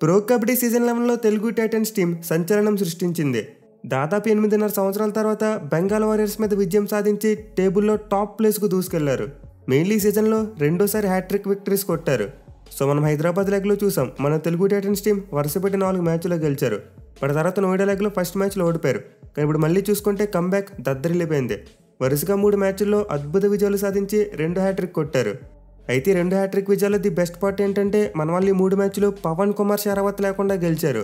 Pro kabaddi season 11లో Telugu titans team సంచలనం సృష్టించింది. దాదాపు 8.5 సంవత్సరాల తర్వాత బెంగాల్ వారియర్స్ మీద విజయం సాధించి టేబుల్లో టాప్ ప్లేస్కు దూసుకెళ్లారు. మెయిన్లీ సీజన్లో రెండోసారి హ్యాట్రిక్ విక్టరీస్ కొట్టారు. సో మనం హైదరాబాద్ లెగ్లో చూసాం, మన తెలుగు టైటన్స్ టీం వరుసపెట్టి 4 మ్యాచ్లో గెలిచారు. పడి తర్వాత నోయిడా లెగ్లో ఫస్ట్ మ్యాచ్లో ఓడిపోయారు. కానీ ఇప్పుడు మళ్ళీ చూసుకుంటే కంబ్యాక్ దద్దరిల్లిపోయింది. వరుసగా 3 మ్యాచ్ల్లో అద్భుత విజయాలు సాధించి 2 హ్యాట్రిక్ కొట్టారు. అయితే 2 హ్యాట్రిక్ విజయాలు ది బెస్ట్ పార్ట్ ఏంటంటే మన వాళ్ళు ఈ 3 మ్యాచ్లు పవన్ కుమార్ షరావత్ లేకుండా గెలిచారు.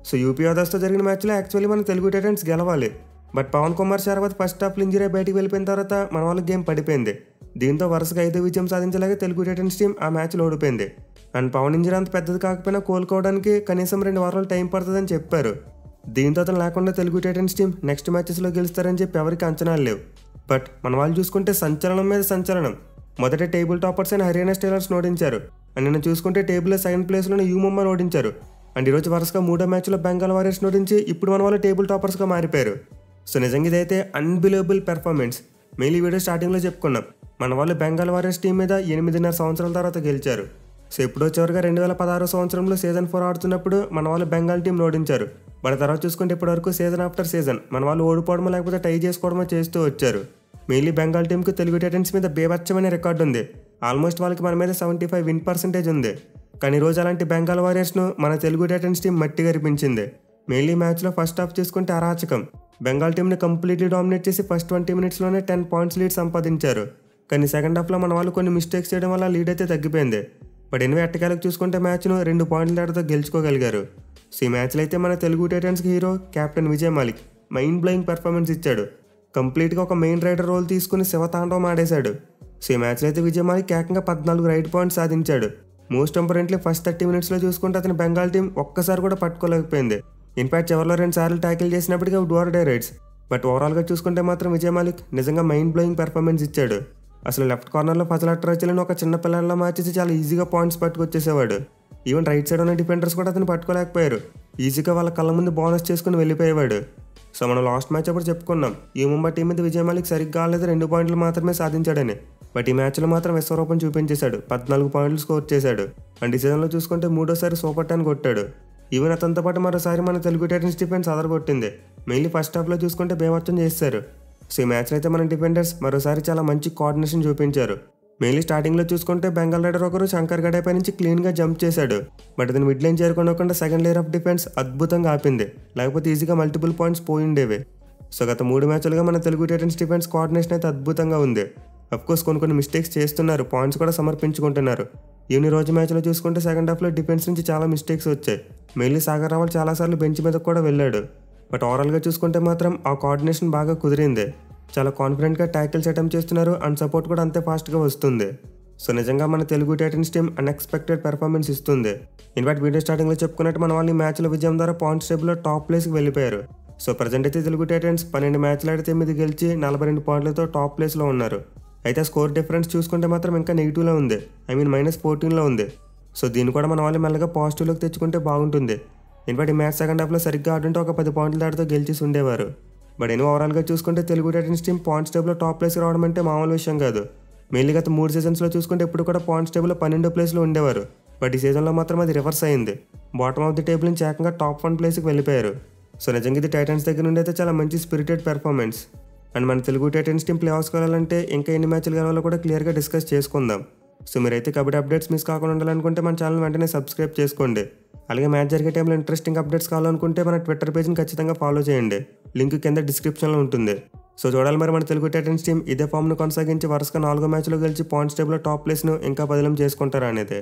సో యూపీ ఆదర్స్తో జరిగిన మ్యాచ్లో యాక్చువల్లీ మన తెలుగు టైటన్స్ గెలవాలి. బట్ పవన్ కుమార్ షరావత్ ఫస్ట్ హాఫ్లో ఇంజరీ బయటికి వెళ్ళిపోయిన తర్వాత మన వాళ్ళ గేమ్ పడిపోయింది. దీంతో వరుసగా 5 విజయం సాధించలేక తెలుగు టైటన్స్ టీం ఆ మ్యాచ్లో ఓడిపోయింది. అండ్ పవన్ ఇంజరీ అంత పెద్దది కాకపోయినా కోలుకోవడానికి కనీసం 2 వారాలు టైం పడుతుందని చెప్పారు. దీంతో అతను లేకుండా తెలుగు టైటన్స్ టీం నెక్స్ట్ మ్యాచెస్లో గెలుస్తారని చెప్పి ఎవరికి అంచనాలు లేవు. బట్ మన వాళ్ళు చూసుకుంటే సంచలనం మీద సంచలనం. మొదట టేబుల్ టాపర్స్ అయిన హర్యానా స్టీలర్స్ ఓడించారు. అండ్ నిన్న చూసుకుంటే టేబుల్లో సెకండ్ ప్లేస్లోనే యూ ముంబైని ఓడించారు. అండ్ ఈరోజు వరుసగా 3వ మ్యాచ్లో బెంగాల్ వారియర్స్ ఓడించి ఇప్పుడు మన వాళ్ళు టేబుల్ టాపర్స్గా మారిపోయారు. సో నిజంగా ఇదైతే అన్బిలీవబుల్ పెర్ఫార్మెన్స్. మెయిన్ ఈ వీడియో స్టార్టింగ్లో చెప్పుకున్నాం, మన వాళ్ళు బెంగాల్ వారియర్స్ టీం మీద 8.5 సంవత్సరాల తర్వాత గెలిచారు. సో ఎప్పుడో చివరిగా 2016 సంవత్సరంలో సీజన్ 4 ఆడుతున్నప్పుడు మన వాళ్ళు బెంగాల్ టీం ఓడించారు. వాటి తర్వాత చూసుకుంటే ఇప్పటివరకు సీజన్ ఆఫ్టర్ సీజన్ మన వాళ్ళు ఓడిపోవడమో లేకపోతే టై చేసుకోవడమో చేస్తూ వచ్చారు. మెయిన్లీ బెంగాల్ టీంకు తెలుగు టైటన్స్ మీద బేభత్సమైన రికార్డు ఉంది. ఆల్మోస్ట్ వాళ్ళకి మన మీద 75 విన్ పర్సెంటేజ్ ఉంది. కానీ రోజు అలాంటి బెంగాల్ వారియర్స్ను మన తెలుగు టైటన్స్ టీం మట్టి గరిపించింది. మెయిన్లీ మ్యాచ్లో ఫస్ట్ హాఫ్ చూసుకుంటే అరాచకం. బెంగాల్ టీంని కంప్లీట్లీ డామినేట్ చేసి ఫస్ట్ 20 మినిట్స్లోనే 10 పాయింట్స్ లీడ్ సంపాదించారు. కానీ సెకండ్ హాఫ్లో మన వాళ్ళు కొన్ని మిస్టేక్స్ చేయడం వల్ల లీడ్ అయితే తగ్గిపోయింది. బట్ ఎనివే ఎట్టకేలకు చూసుకుంటే మ్యాచ్ను 2 పాయింట్ల తేడాతో గెలుచుకోగలిగారు. సో ఈ మ్యాచ్లో అయితే మన తెలుగు టైటన్స్కి hero captain Vijay Malik mind blowing performance ఇచ్చాడు. కంప్లీట్గా ఒక మెయిన్ రైడర్ రోల్ తీసుకుని శివతాండవం ఆడేశాడు. సో ఈ మ్యాచ్లో అయితే విజయ్ మాలిక్ ఏకంగా 14 రైడ్ పాయింట్స్ సాధించాడు. మోస్ట్ ఇంపార్టెంట్లీ ఫస్ట్ 30 మినిట్స్లో చూసుకుంటే అతని బెంగాల్ టీం ఒక్కసారి కూడా పట్టుకోలేకపోయింది. ఇన్ఫాక్ట్ చివరిలో 2 సార్లు ట్యాకిల్ చేసినప్పటికీ do or die raids. But ఓవరాల్గా చూసుకుంటే మాత్రం విజయ్ మాలిక్ నిజంగా మైండ్ బ్లోయింగ్ పర్ఫార్మెన్స్ ఇచ్చాడు. అసలు లెఫ్ట్ కార్నర్లో ఫజల్ అట్రాచలను ఒక చిన్న పిల్లల్లో మార్చేసి చాలా ఈజీగా పాయింట్స్ పట్టుకొచ్చేసేవాడు. ఈవెన్ రైట్ సైడ్ ఉన్న డిఫెండర్స్ కూడా అతను పట్టుకోలేకపోయారు. ఈజీగా వాళ్ళ కళ్ళ ముందు బోనస్ చేసుకుని వెళ్ళిపోయేవాడు. సో మనం లాస్ట్ మ్యాచ్ అప్పుడు చెప్పుకున్నాం, ఈ ముంబై టీం మీద విజయ్ మాలిక్ సరిగ్గా ఆడలేదు, 2 పాయింట్లు మాత్రమే సాధించాడని. బట్ ఈ మ్యాచ్లో మాత్రం విశ్వరూపం చూపించేశాడు. 14 పాయింట్లు స్కోర్ చేశాడు. అండ్ ఈ సీజన్లో చూసుకుంటే 3వ సూపర్ 10 కొట్టాడు. ఈవెన్ అతనితో పాటు మరోసారి మన తెలుగు టైటన్స్ డిఫెన్స్ అదరగొట్టింది. మెయిన్లీ ఫస్ట్ హాఫ్లో చూసుకుంటే బేవచ్చం చేశారు. సో ఈ మ్యాచ్లో అయితే మన డిఫెండర్స్ మరోసారి చాలా మంచి కోఆర్డినేషన్ చూపించారు. మెయిన్లీ స్టార్టింగ్లో చూసుకుంటే బెంగాల్ రైడర్ ఒకరు శంకర్ గడే పై నుంచి క్లీన్గా జంప్ చేశాడు. బట్ అతను మిడ్ లైన్ చేరుకోకుండా సెకండ్ లేయర్ ఆఫ్ డిఫెన్స్ అద్భుతంగా ఆపింది. లేకపోతే ఈజీగా మల్టిపుల్ పాయింట్స్ పోయిండేవి. సో గత 3 మ్యాచ్లుగా మన తెలుగు టైటన్స్ డిఫెన్స్ కోఆర్డినేషన్ అయితే అద్భుతంగా ఉంది. అఫ్కోర్స్ కొన్ని మిస్టేక్స్ చేస్తున్నారు, పాయింట్స్ కూడా సమర్పించుకుంటున్నారు. ఈవెన్ రోజు మ్యాచ్లో చూసుకుంటే సెకండ్ హాఫ్లో డిఫెన్స్ నుంచి చాలా మిస్టేక్స్ వచ్చాయి. మెయిన్లీ సాగర్ రావల్ చాలాసార్లు బెంచ్ మీద కూడా వెళ్ళాడు. బట్ ఓవరాల్గా చూసుకుంటే మాత్రం ఆ కోఆర్డినేషన్ బాగా కుదిరింది. చాలా కాన్ఫిడెంట్గా ట్యాకిల్స్ అటెంప్ట్ చేస్తున్నారు. అండ్ సపోర్ట్ కూడా అంతే ఫాస్ట్గా వస్తుంది. సో నిజంగా మన Telugu titans team unexpected performance ఇస్తుంది. ఇన్ఫాక్ట్ వీడియో స్టార్టింగ్లో చెప్పుకున్నట్టు మన వాళ్ళు ఈ మ్యాచ్ల విజయం ద్వారా పాయింట్స్ టేబుల్లో టాప్ ప్లేస్కి వెళ్ళిపోయారు. సో ప్రజెంట్ అయితే తెలుగు టైటన్స్ 12 మ్యాచ్లు ఆడితే 8 గెలిచి 42 పాయింట్లతో టాప్ ప్లేస్లో ఉన్నారు. అయితే స్కోర్ డిఫరెన్స్ చూసుకుంటే మాత్రం ఇంకా నెగిటివ్లో ఉంది. -14లో ఉంది. సో దీన్ని కూడా మన వాళ్ళు మెల్లగా పాజిటివ్లోకి తెచ్చుకుంటే బాగుంటుంది. ఇన్ఫాక్ట్ ఈ మ్యాచ్ సెకండ్ హాఫ్లో సరిగ్గా ఆడుంటే ఒక 10 పాయింట్ల దాటితో గెలిచేసి ఉండేవారు. బట్ ఎన్ని ఓవరాల్గా చూసుకుంటే తెలుగు టైటన్స్ టీం పాయింట్స్ టేబుల్లో టాప్ ప్లేస్కి రావడం అంటే మామూలు విషయం కాదు. మెయిన్లీ గత 3 సీజన్స్లో చూసుకుంటే ఇప్పుడు కూడా పాయింట్స్ టేబుల్లో 12వ ప్లేస్లో ఉండేవారు. బట్ ఈ సీజన్లో మాత్రం అది రివర్స్ అయింది. బాటమ్ ఆఫ్ ది టేబుల్ నుంచి ఏకంగా టాప్ 1 ప్లేస్కి వెళ్ళిపోయారు. సో నిజంగా ఇది టైటన్స్ దగ్గర నుండి అయితే చాలా మంచి స్పిరిటెడ్ పెర్ఫార్మెన్స్. అండ్ మన తెలుగు టైటన్స్ టీం ప్లే ఆఫ్స్కి వెళ్ళాలంటే ఇంకా ఎన్ని మ్యాచ్లు గెలవాలో కూడా క్లియర్గా డిస్కస్ చేసుకుందాం. సో మీరైతే కబడ్డీ అప్డేట్స్ మిస్ కాకుండా ఉండాలనుకుంటే మన ఛానల్ వెంటనే సబ్స్క్రైబ్ చేసుకోండి. అలాగే మ్యాచ్ జరిగే టైంలో ఇంట్రెస్టింగ్ అప్డేట్స్ కావాలనుకుంటే మన ట్విట్టర్ పేజ్ని ఖచ్చితంగా ఫాలో చేయండి. లింక్ కింద డిస్క్రిప్షన్లో ఉంటుంది. సో చూడాలి మరి మన తెలుగు టైటన్స్ టీం ఇదే ఫామ్ను కొనసాగించి వరుసగా 4 మ్యాచ్లో గెలిచి పాయింట్స్ టేబుల్లో టాప్ ప్లేస్ను ఇంకా బదిలం చేసుకుంటారా అనేది.